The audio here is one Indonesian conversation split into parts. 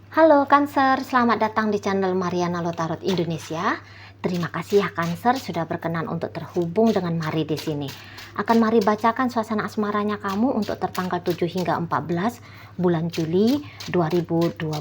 Halo Cancer, selamat datang di channel Mariana Lotarot Indonesia. Terima kasih ya Cancer sudah berkenan untuk terhubung dengan Mari di sini. Akan Mari bacakan suasana asmaranya kamu untuk tertanggal 7 hingga 14 bulan Juli 2024.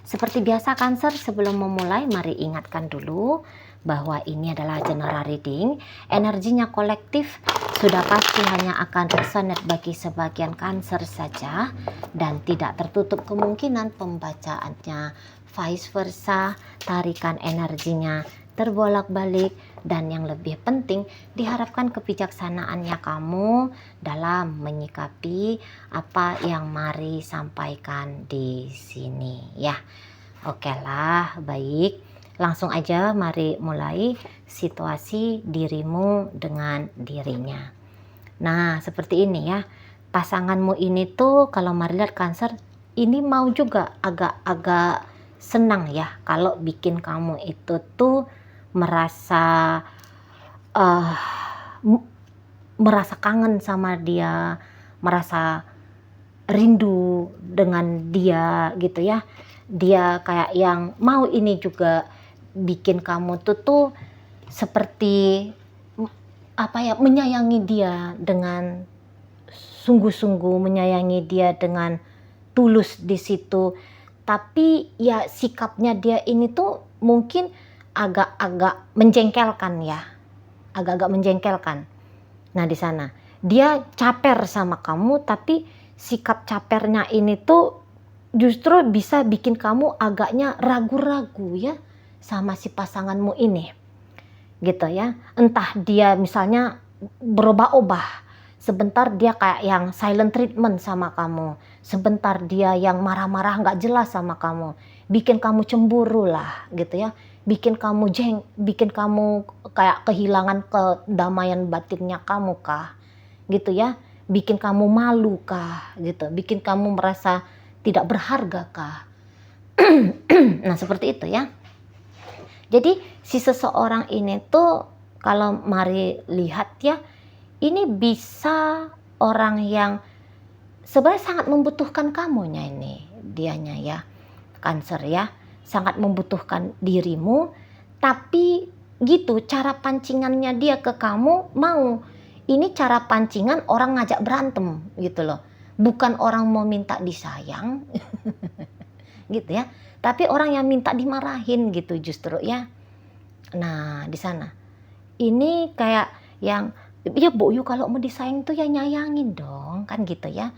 Seperti biasa Cancer, sebelum memulai mari ingatkan dulu bahwa ini adalah general reading. Energinya kolektif, sudah pasti hanya akan resonate bagi sebagian Cancer saja dan tidak tertutup kemungkinan pembacaannya vice versa, tarikan energinya terbolak-balik, dan yang lebih penting diharapkan kebijaksanaannya kamu dalam menyikapi apa yang Mari sampaikan di sini ya. Oke lah, baik. Langsung aja mari mulai situasi dirimu dengan dirinya. Nah, seperti ini ya. Pasanganmu ini tuh kalau Mari lihat Cancer, ini mau juga agak-agak senang ya kalau bikin kamu itu tuh merasa uh, merasa kangen sama dia, merasa rindu dengan dia gitu ya. Dia kayak yang mau ini juga bikin kamu tuh seperti apa ya, menyayangi dia dengan sungguh-sungguh, menyayangi dia dengan tulus di situ. Tapi ya sikapnya dia ini tuh mungkin agak-agak menjengkelkan ya, agak-agak menjengkelkan. Nah di sana dia caper sama kamu, tapi sikap capernya ini tuh justru bisa bikin kamu agaknya ragu-ragu ya sama si pasanganmu ini, gitu ya. Entah dia misalnya berubah-ubah. Sebentar dia kayak yang silent treatment sama kamu. Sebentar dia yang marah-marah nggak jelas sama kamu. Bikin kamu cemburu lah gitu ya. Bikin kamu kayak kehilangan kedamaian batinnya kamu kah. Gitu ya. Bikin kamu malu kah gitu. Bikin kamu merasa tidak berharga kah. Nah seperti itu ya. Jadi si seseorang ini tuh kalau Mari lihat ya, ini bisa orang yang sebenarnya sangat membutuhkan kamunya ini, dianya ya, Cancer ya, sangat membutuhkan dirimu, tapi gitu cara pancingannya dia ke kamu mau, ini cara pancingan orang ngajak berantem gitu loh, bukan orang mau minta disayang, gitu ya, tapi orang yang minta dimarahin gitu justru ya. Nah di sana, ini kayak yang ya Bu Yu kalau mau disayang tuh ya nyayangin dong kan gitu ya.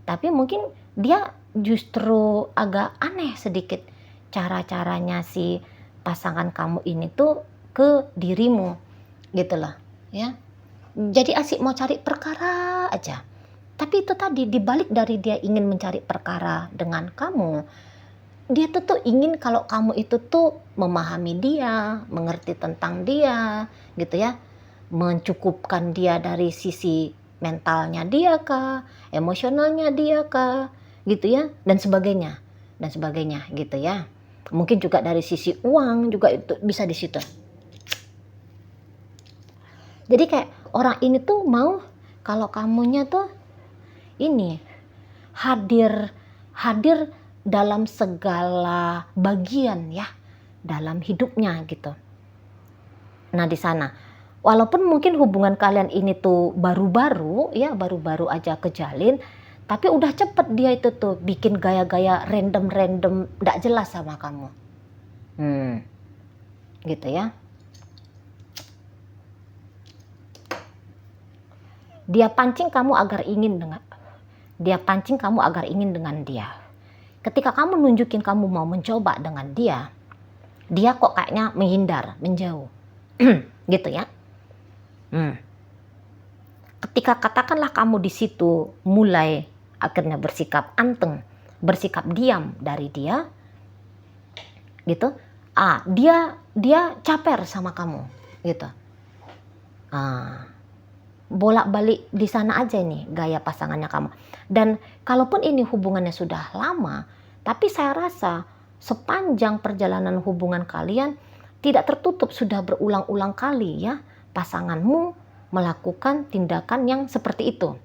Tapi mungkin dia justru agak aneh sedikit cara-caranya si pasangan kamu ini tuh ke dirimu gitu loh ya. Jadi asik mau cari perkara aja. Tapi itu tadi dibalik dari dia ingin mencari perkara dengan kamu, dia tuh ingin kalau kamu itu tuh memahami dia, mengerti tentang dia gitu ya, mencukupkan dia dari sisi mentalnya dia kah, emosionalnya dia kah, gitu ya, dan sebagainya gitu ya. Mungkin juga dari sisi uang juga itu bisa di situ. Jadi kayak orang ini tuh mau kalau kamunya tuh ini hadir dalam segala bagian ya dalam hidupnya gitu. Nah di sana, walaupun mungkin hubungan kalian ini tuh baru-baru ya, baru-baru aja kejalin, tapi udah cepet dia itu tuh bikin gaya-gaya random-random gak jelas sama kamu. Gitu ya. Dia pancing kamu agar ingin dengan dia. Ketika kamu nunjukin kamu mau mencoba dengan dia, dia kok kayaknya menghindar, menjauh. Gitu ya. Ketika katakanlah kamu di situ mulai akhirnya bersikap anteng, bersikap diam dari dia, gitu. Dia caper sama kamu, gitu. Bolak-balik di sana aja nih gaya pasangannya kamu. Dan kalaupun ini hubungannya sudah lama, tapi saya rasa sepanjang perjalanan hubungan kalian tidak tertutup sudah berulang-ulang kali ya pasanganmu melakukan tindakan yang seperti itu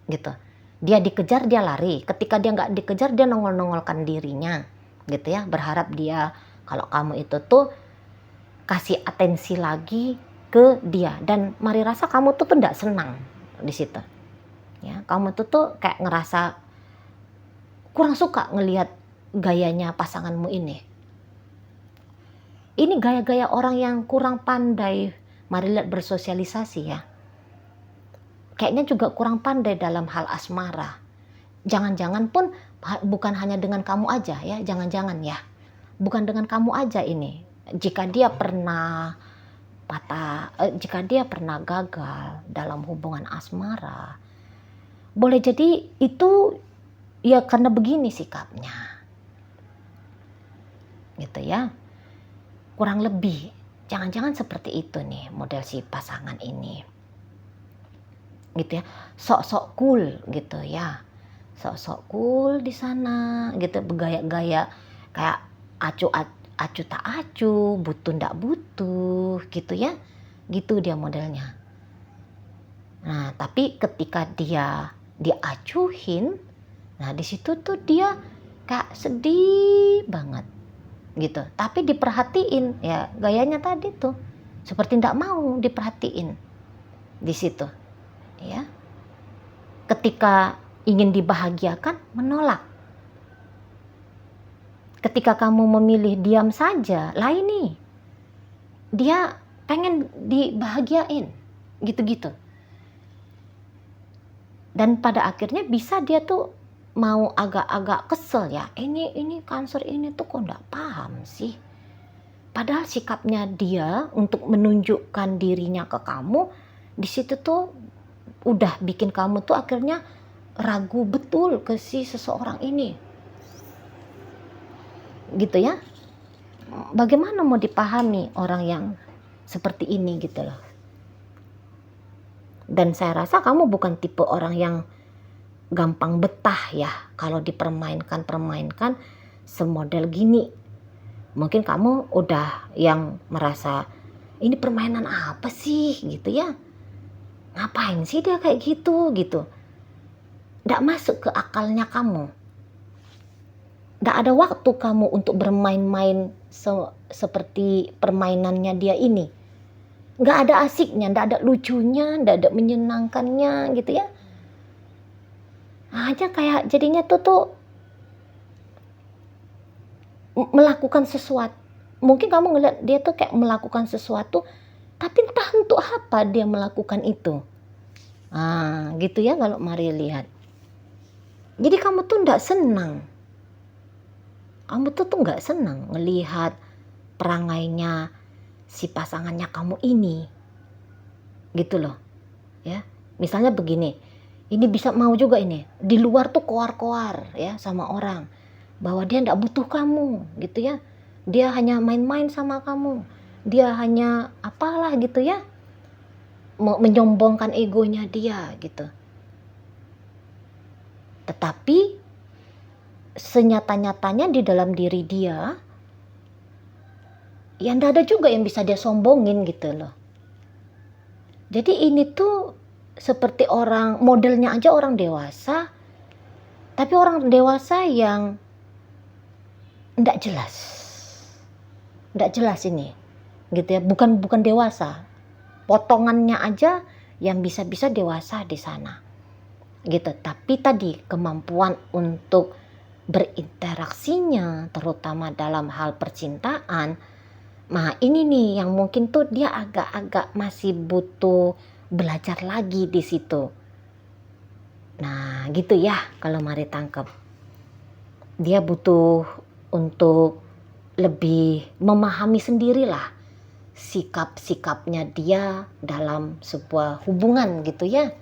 gitu. Dia dikejar, dia lari. Ketika dia nggak dikejar, dia nongol-nongolkan dirinya, gitu ya. Berharap dia, kalau kamu itu tuh kasih atensi lagi ke dia. Dan Mari rasa kamu tuh nggak senang di situ. Ya, kamu tuh kayak ngerasa kurang suka ngelihat gayanya pasanganmu ini. Ini gaya-gaya orang yang kurang pandai, Mari lihat, bersosialisasi ya. Kayaknya juga kurang pandai dalam hal asmara. Jangan-jangan pun bukan hanya dengan kamu aja ya, jangan-jangan ya. Bukan dengan kamu aja ini. Jika dia pernah jika dia pernah gagal dalam hubungan asmara, boleh jadi itu ya karena begini sikapnya. Gitu ya. Kurang lebih, jangan-jangan seperti itu nih model si pasangan ini. Gitu ya. Sok-sok cool gitu ya. Sok-sok cool di sana gitu, bergaya-gaya kayak acu tak acu, butuh ndak butuh gitu ya. Gitu dia modelnya. Nah, tapi ketika dia diacuhin, nah di situ tuh dia kayak sedih banget gitu. Tapi diperhatiin ya, gayanya tadi tuh seperti ndak mau diperhatiin di situ ya. Ketika ingin dibahagiakan, menolak. Ketika kamu memilih diam saja, lain nih. Dia pengen dibahagiain, gitu-gitu. Dan pada akhirnya bisa dia tuh mau agak-agak kesel ya. Ini Cancer ini tuh kok nggak paham sih. Padahal sikapnya dia untuk menunjukkan dirinya ke kamu, di situ tuh udah bikin kamu tuh akhirnya ragu betul ke si seseorang ini. Gitu ya. Bagaimana mau dipahami orang yang seperti ini gitu loh. Dan saya rasa kamu bukan tipe orang yang gampang betah ya kalau dipermainkan semodel gini. Mungkin kamu udah yang merasa ini permainan apa sih gitu ya. Ngapain sih dia kayak gitu. Nggak masuk ke akalnya kamu. Nggak ada waktu kamu untuk bermain-main seperti permainannya dia ini. Nggak ada asiknya, nggak ada lucunya, nggak ada menyenangkannya gitu ya. Hanya kayak jadinya tuh melakukan sesuatu. Mungkin kamu ngeliat dia tuh kayak melakukan sesuatu, tapi entah untuk apa dia melakukan itu. Gitu ya kalau Mari lihat. Jadi kamu tuh nggak senang. Kamu tuh nggak senang ngelihat perangainya si pasangannya kamu ini. Gitu loh. Ya. Misalnya begini. Ini bisa mau juga ini. Di luar tuh koar-koar ya sama orang. Bahwa dia nggak butuh kamu gitu ya. Dia hanya main-main sama kamu. Dia hanya apalah gitu ya. Menyombongkan egonya dia gitu. Tetapi senyata-nyatanya di dalam diri dia, ya nggak ada juga yang bisa dia sombongin gitu loh. Jadi ini tuh seperti orang, modelnya aja orang dewasa, tapi orang dewasa yang nggak jelas ini, gitu ya. Bukan dewasa, potongannya aja yang bisa dewasa di sana, gitu. Tapi tadi kemampuan untuk berinteraksinya, terutama dalam hal percintaan, nah ini nih yang mungkin tuh dia agak-agak masih butuh belajar lagi di situ. Nah gitu ya kalau Mari tangkap. Dia butuh untuk lebih memahami sendirilah sikap-sikapnya dia dalam sebuah hubungan gitu ya.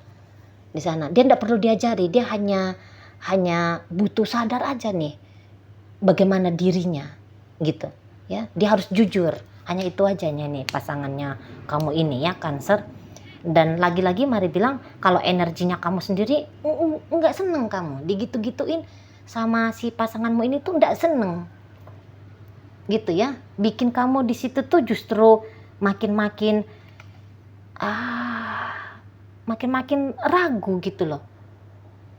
Di sana dia tidak perlu diajari, dia hanya butuh sadar aja nih bagaimana dirinya gitu ya. Dia harus jujur, hanya itu aja nih pasangannya kamu ini ya Cancer. Dan lagi-lagi Mari bilang kalau energinya kamu sendiri nggak seneng, kamu digitu-gituin sama si pasanganmu ini tuh nggak seneng gitu ya. Bikin kamu di situ tuh justru makin ragu gitu loh.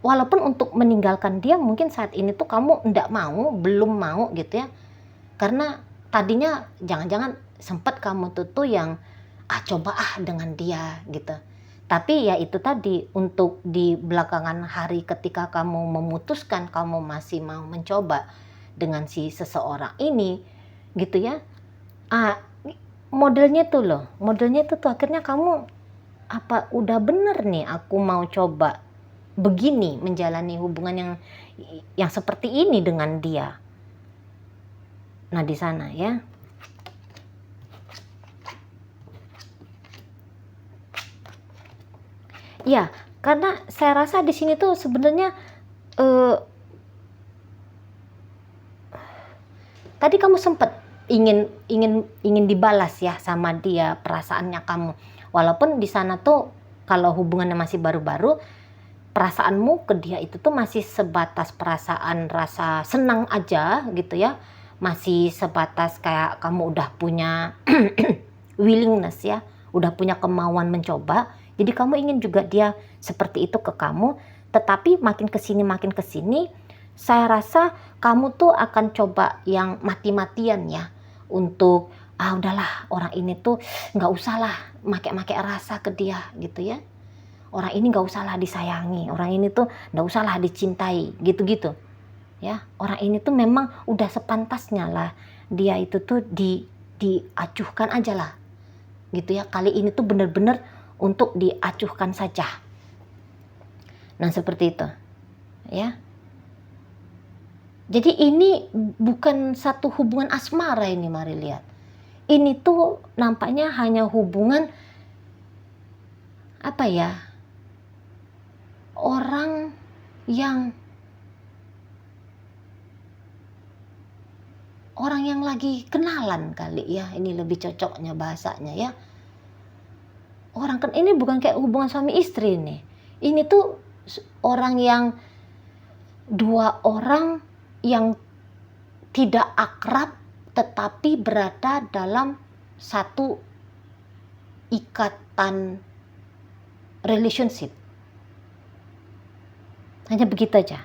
walaupun untuk meninggalkan dia mungkin saat ini tuh kamu belum mau gitu ya. Karena tadinya jangan-jangan sempat kamu tuh yang coba dengan dia gitu. Tapi ya itu tadi, untuk di belakangan hari ketika kamu memutuskan kamu masih mau mencoba dengan si seseorang ini gitu ya. Modelnya tuh akhirnya kamu udah bener nih aku mau coba begini menjalani hubungan yang seperti ini dengan dia. Nah, di sana ya. Ya, karena saya rasa di sini tuh sebenarnya tadi kamu sempat ingin dibalas ya sama dia perasaannya kamu. Walaupun di sana tuh kalau hubungannya masih baru-baru, perasaanmu ke dia itu tuh masih sebatas perasaan rasa senang aja gitu ya. Masih sebatas kayak kamu udah punya willingness ya, udah punya kemauan mencoba. Jadi kamu ingin juga dia seperti itu ke kamu. Tetapi makin kesini, saya rasa kamu tuh akan coba yang mati-matian ya. Untuk udahlah, orang ini tuh nggak usah lah make rasa ke dia gitu ya. Orang ini nggak usahlah disayangi, orang ini tuh nggak usahlah dicintai gitu-gitu ya. Orang ini tuh memang udah sepantasnya lah dia itu tuh diacuhkan aja lah gitu ya. Kali ini tuh bener-bener untuk diacuhkan saja. Nah, seperti itu ya. Jadi ini bukan satu hubungan asmara ini, mari lihat. Ini tuh nampaknya hanya hubungan orang yang lagi kenalan kali ya. Ini lebih cocoknya bahasanya ya. Ini bukan kayak hubungan suami istri nih. Ini tuh dua orang yang tidak akrab tetapi berada dalam satu ikatan relationship. Hanya begitu aja.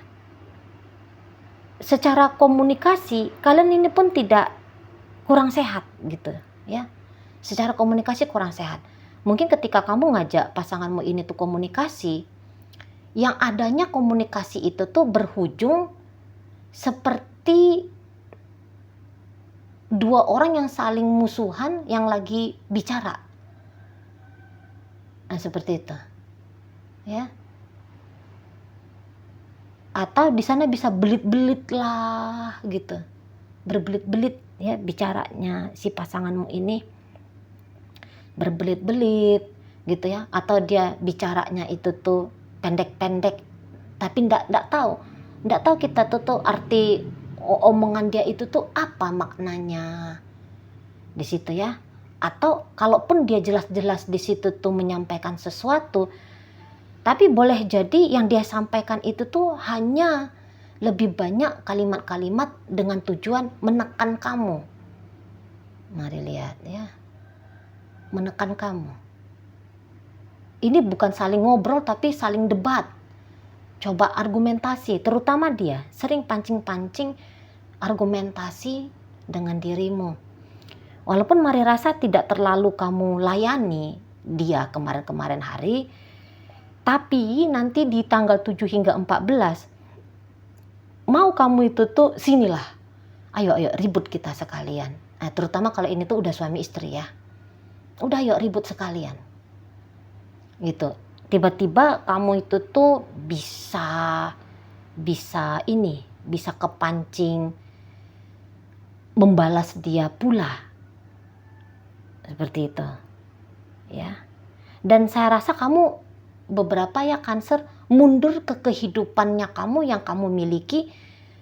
Secara komunikasi kalian ini pun kurang sehat gitu ya. Secara komunikasi kurang sehat. Mungkin ketika kamu ngajak pasanganmu ini tuh komunikasi, yang adanya komunikasi itu tuh berujung seperti dua orang yang saling musuhan yang lagi bicara. Nah, seperti itu ya. Atau di sana bisa belit-belit lah gitu, berbelit-belit ya bicaranya si pasanganmu ini, berbelit-belit gitu ya. Atau dia bicaranya itu tuh pendek-pendek, tapi ndak tahu kita tuh arti omongan dia itu tuh apa maknanya di situ ya. Atau kalaupun dia jelas-jelas di situ tuh menyampaikan sesuatu, tapi boleh jadi yang dia sampaikan itu tuh hanya lebih banyak kalimat-kalimat dengan tujuan menekan kamu. Mari lihat ya, menekan kamu. Ini bukan saling ngobrol tapi saling debat. Coba argumentasi, terutama dia sering pancing-pancing argumentasi dengan dirimu. Walaupun Mari rasa tidak terlalu kamu layani dia kemarin-kemarin hari, tapi nanti di tanggal 7 hingga 14, mau kamu itu tuh sinilah. Ayo ribut kita sekalian. Nah, terutama kalau ini tuh udah suami istri ya. Udah yuk ribut sekalian. Gitu. Tiba-tiba kamu itu tuh bisa kepancing membalas dia pula. Seperti itu. Ya. Dan saya rasa kamu beberapa ya Cancer mundur ke kehidupannya kamu yang kamu miliki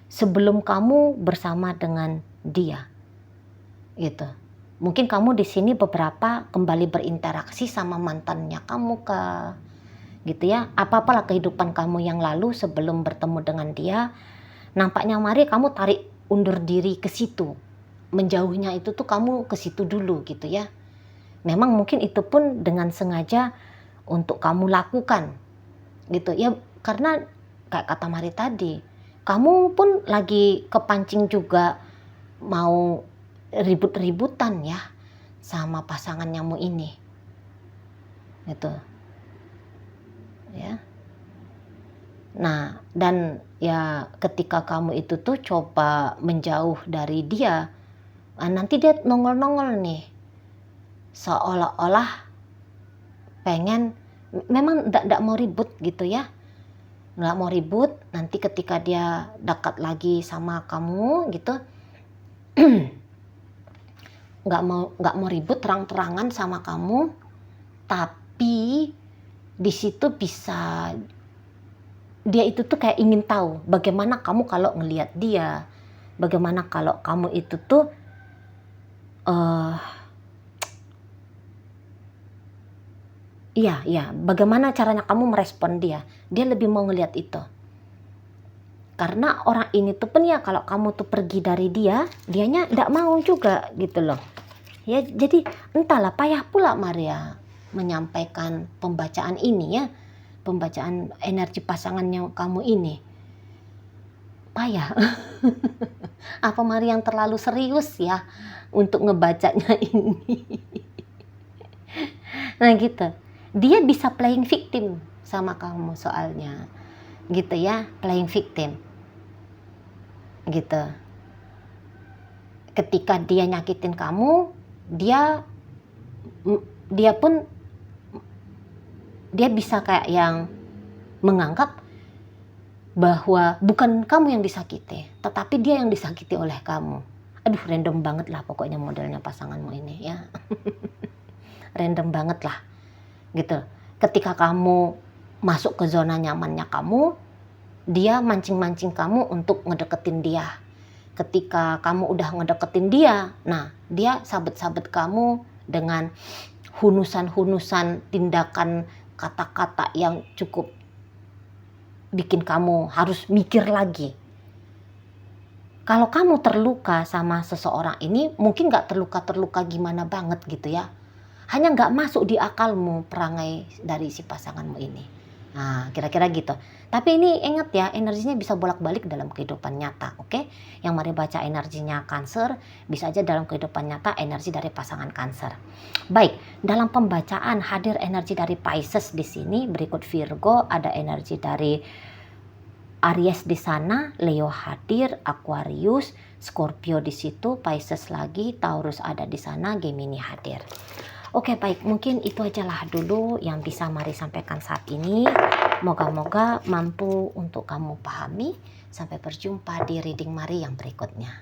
sebelum kamu bersama dengan dia. Gitu. Mungkin kamu di sini beberapa kembali berinteraksi sama mantannya kamu gitu ya. Apa-apalah kehidupan kamu yang lalu sebelum bertemu dengan dia. Nampaknya Mari kamu tarik undur diri ke situ. Menjauhnya itu tuh kamu ke situ dulu gitu ya. Memang mungkin itu pun dengan sengaja untuk kamu lakukan gitu ya, karena kayak kata Mari tadi, kamu pun lagi kepancing juga mau ribut-ributan ya sama pasangan kamu ini, gitu ya. Nah, dan ya ketika kamu itu tuh coba menjauh dari dia, nanti dia nongol-nongol nih, seolah-olah pengen, memang nggak mau ribut gitu ya, nggak mau ribut. Nanti ketika dia dekat lagi sama kamu gitu, nggak mau ribut terang-terangan sama kamu, tapi di situ bisa dia itu tuh kayak ingin tahu bagaimana kamu kalau ngelihat dia, bagaimana kalau kamu itu tuh bagaimana caranya kamu merespon dia. Dia lebih mau ngelihat itu. Karena orang ini tuh pun ya kalau kamu tuh pergi dari dia, dianya nggak mau juga gitu loh. Ya, jadi entahlah, payah pula Maria menyampaikan pembacaan ini ya. Pembacaan energi pasangannya kamu ini. Payah. Apa Maria yang terlalu serius ya untuk ngebacanya ini. Nah gitu. Dia bisa playing victim sama kamu soalnya. Gitu ya, playing victim. Gitu. Ketika dia nyakitin kamu, dia pun dia bisa kayak yang menganggap bahwa bukan kamu yang disakiti, tetapi dia yang disakiti oleh kamu. Aduh, random banget lah pokoknya modelnya pasanganmu ini ya. Random banget lah gitu. Ketika kamu masuk ke zona nyamannya kamu, dia mancing-mancing kamu untuk ngedeketin dia. Ketika kamu udah ngedeketin dia, nah dia sabet-sabet kamu dengan hunusan-hunusan tindakan kata-kata yang cukup bikin kamu harus mikir lagi. Kalau kamu terluka sama seseorang ini, mungkin gak terluka-terluka gimana banget gitu ya. Hanya gak masuk di akalmu perangai dari si pasanganmu ini. Nah, kira-kira gitu. Tapi ini ingat ya, energinya bisa bolak-balik dalam kehidupan nyata, oke? Yang mari baca energinya Cancer, bisa aja dalam kehidupan nyata energi dari pasangan Cancer. Baik, dalam pembacaan hadir energi dari Pisces di sini, berikut Virgo, ada energi dari Aries di sana, Leo hadir, Aquarius, Scorpio di situ, Pisces lagi, Taurus ada di sana, Gemini hadir. Oke, baik, mungkin itu ajalah dulu yang bisa Mari sampaikan saat ini. Moga-moga mampu untuk kamu pahami. Sampai berjumpa di reading Mari yang berikutnya.